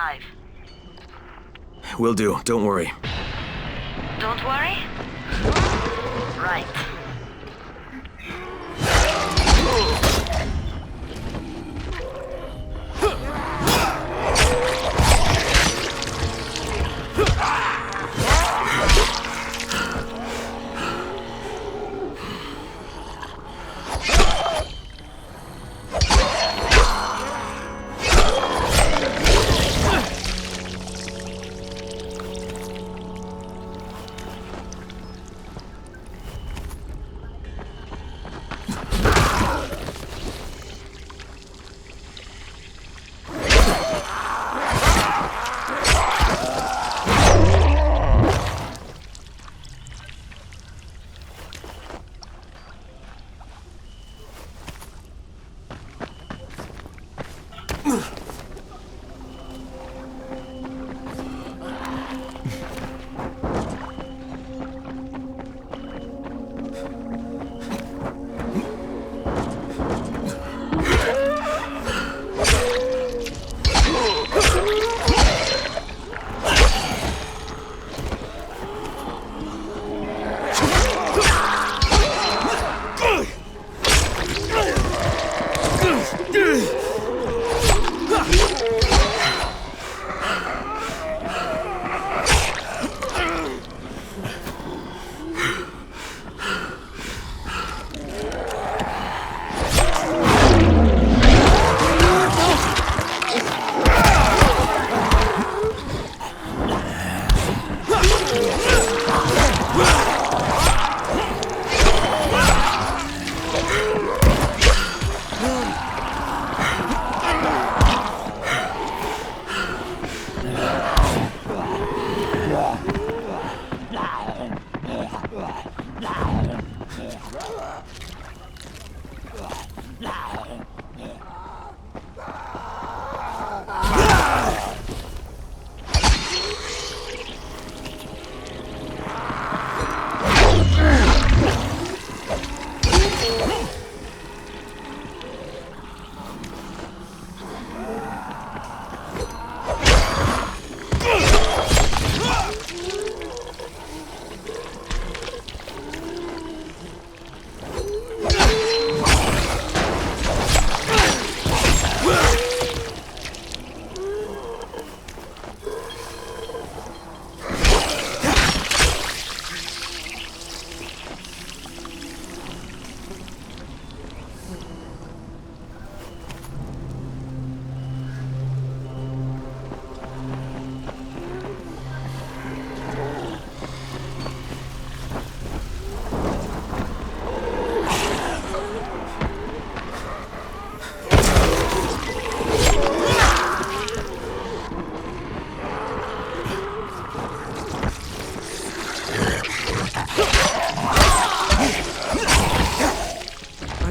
alive. Will do, don't worry. Don't worry? Right.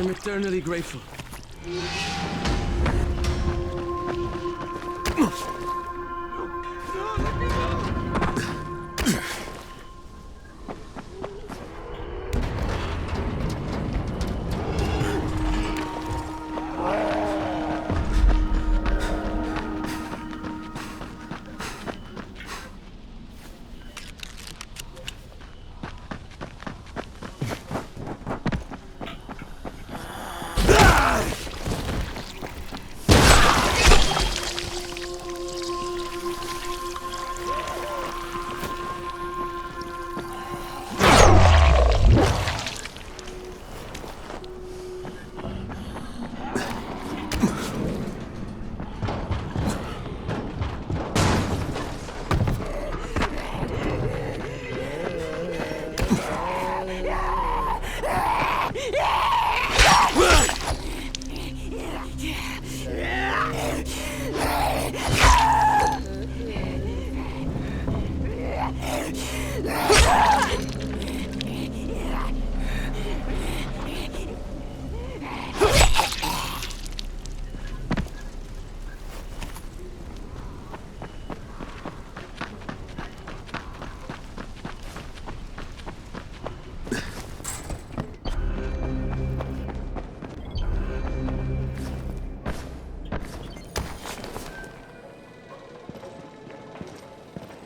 I'm eternally grateful.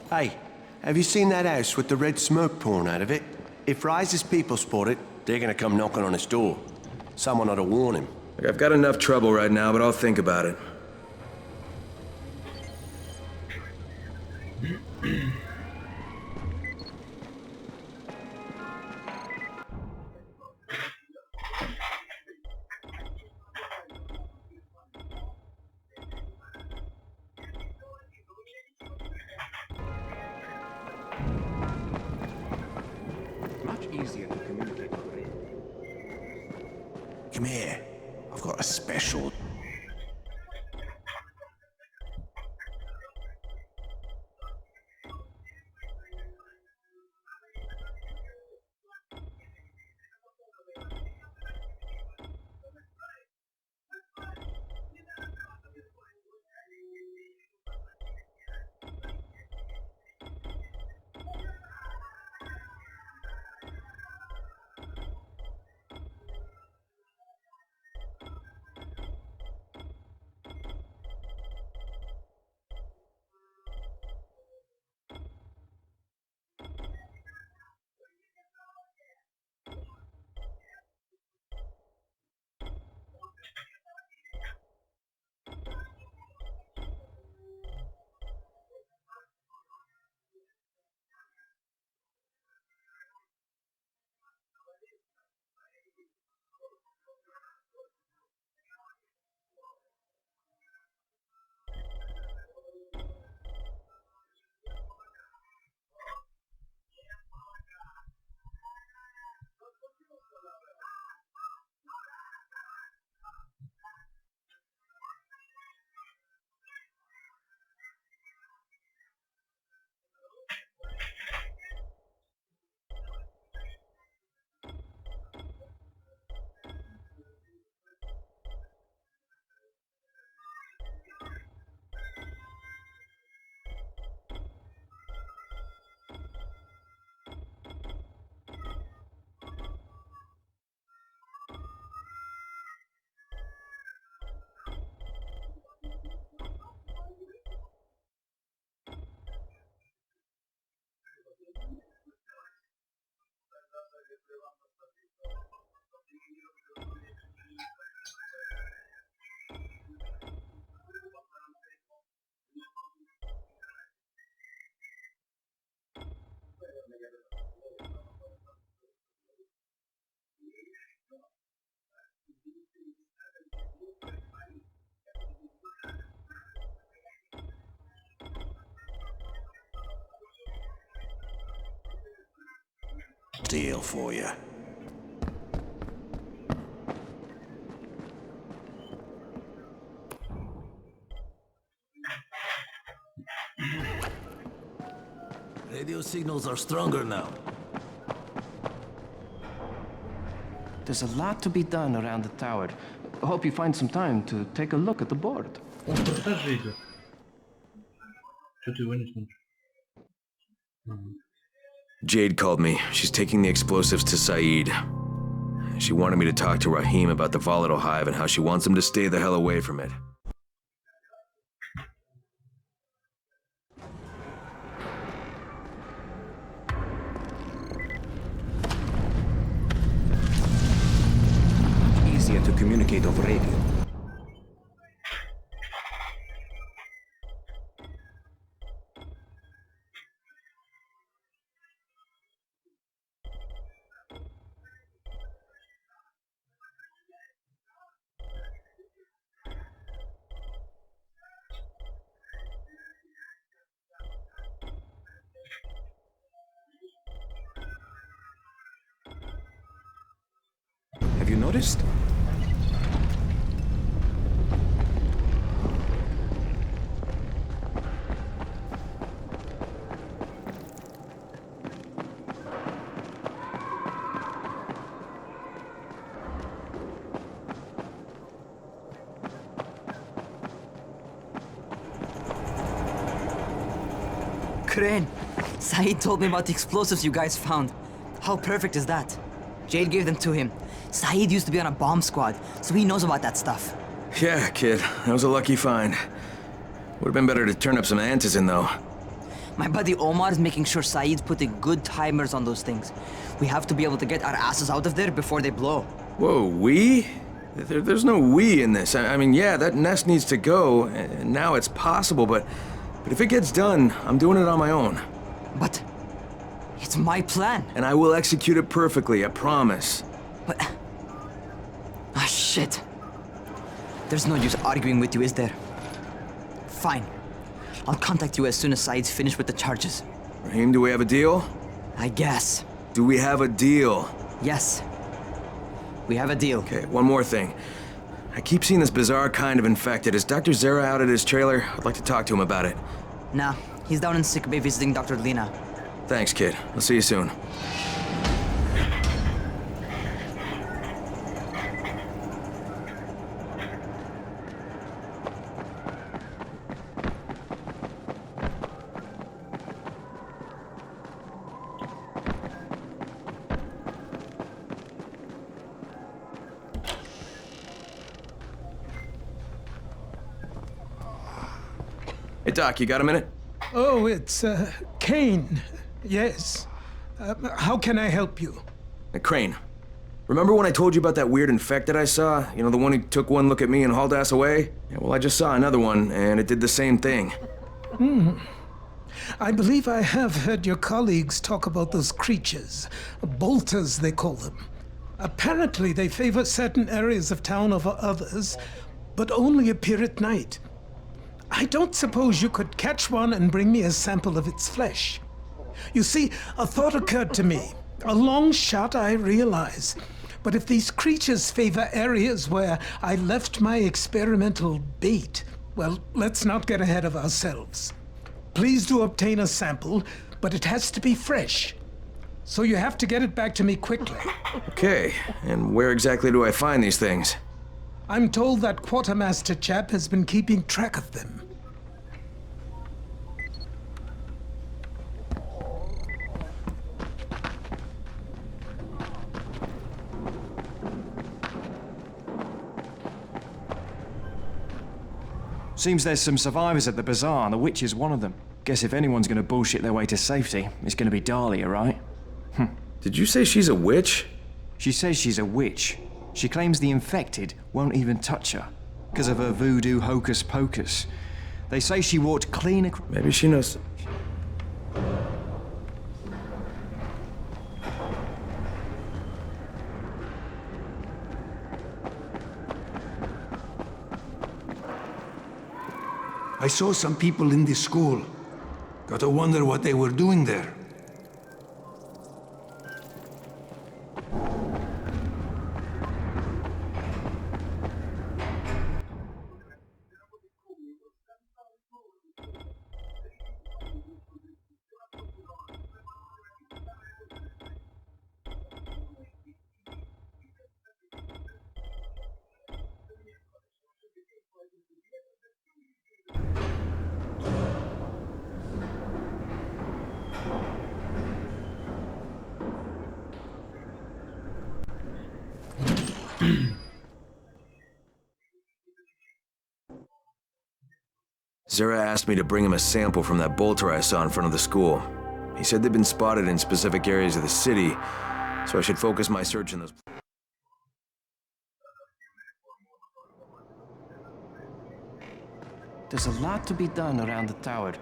Hey, have you seen that house with the red smoke pouring out of it? If Rise's people spot it, they're gonna come knocking on his door. Someone ought to warn him. Look, I've got enough trouble right now, but I'll think about it. Much easier to communicate with radio. Come here. I've got a special... deal for you. Radio signals are stronger now. There's a lot to be done around the tower. I hope you find some time to take a look at the board. Он репортаж же идет. Что ты его не смотришь? Jade called me. She's taking the explosives to Saeed. She wanted me to talk to Rahim about the volatile hive and how she wants him to stay the hell away from it. Easier to communicate over radio. Have you noticed? Crane, Saeed told me about the explosives you guys found. How perfect is that? Jade gave them to him. Saeed used to be on a bomb squad, so he knows about that stuff. Yeah, kid. That was a lucky find. Would have been better to turn up some antizin, though. My buddy Omar is making sure Saeed's putting good timers on those things. We have to be able to get our asses out of there before they blow. Whoa, we? There's no we in this. I mean, yeah, that nest needs to go, and now it's possible, but if it gets done, I'm doing it on my own. But it's my plan. And I will execute it perfectly, I promise. But... Ah, shit. There's no use arguing with you, is there? Fine. I'll contact you as soon as Saeed's finished with the charges. Raheem, do we have a deal? I guess. Do we have a deal? Yes. We have a deal. Okay, one more thing. I keep seeing this bizarre kind of infected. Is Dr. Zera out at his trailer? I'd like to talk to him about it. Nah, he's down in sick bay visiting Dr. Lena. Thanks, kid. I'll see you soon. Hey, Doc, you got a minute? Oh, it's, Kane. Yes. How can I help you? Hey, Crane. Remember when I told you about that weird infected I saw? You know, the one who took one look at me and hauled ass away? Yeah, well, I just saw another one, and it did the same thing. I believe I have heard your colleagues talk about those creatures. Bolters, they call them. Apparently, they favor certain areas of town over others, but only appear at night. I don't suppose you could catch one and bring me a sample of its flesh. You see, a thought occurred to me. A long shot, I realize. But if these creatures favor areas where I left my experimental bait, well, let's not get ahead of ourselves. Please do obtain a sample, but it has to be fresh. So you have to get it back to me quickly. Okay, and where exactly do I find these things? I'm told that quartermaster chap has been keeping track of them. Seems there's some survivors at the bazaar, and the witch is one of them. Guess if anyone's gonna bullshit their way to safety, it's gonna be Dahlia, right? Did you say she's a witch? She says she's a witch. She claims the infected won't even touch her, because of her voodoo hocus pocus. They say she walked clean across... Maybe she knows... I saw some people in this school. Gotta wonder what they were doing there. Zera asked me to bring him a sample from that bolter I saw in front of the school. He said they'd been spotted in specific areas of the city, so I should focus my search in those... There's a lot to be done around the tower.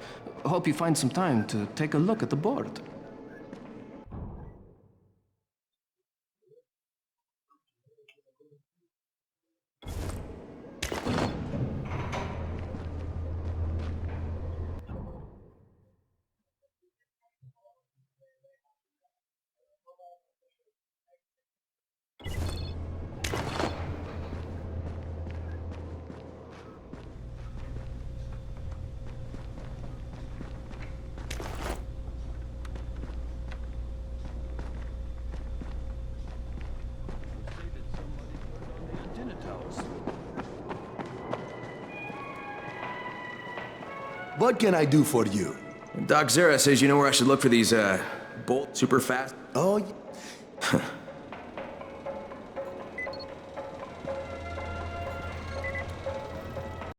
Hope you find some time to take a look at the board. What can I do for you? Doc Zera says you know where I should look for these, bolt super fast... Oh,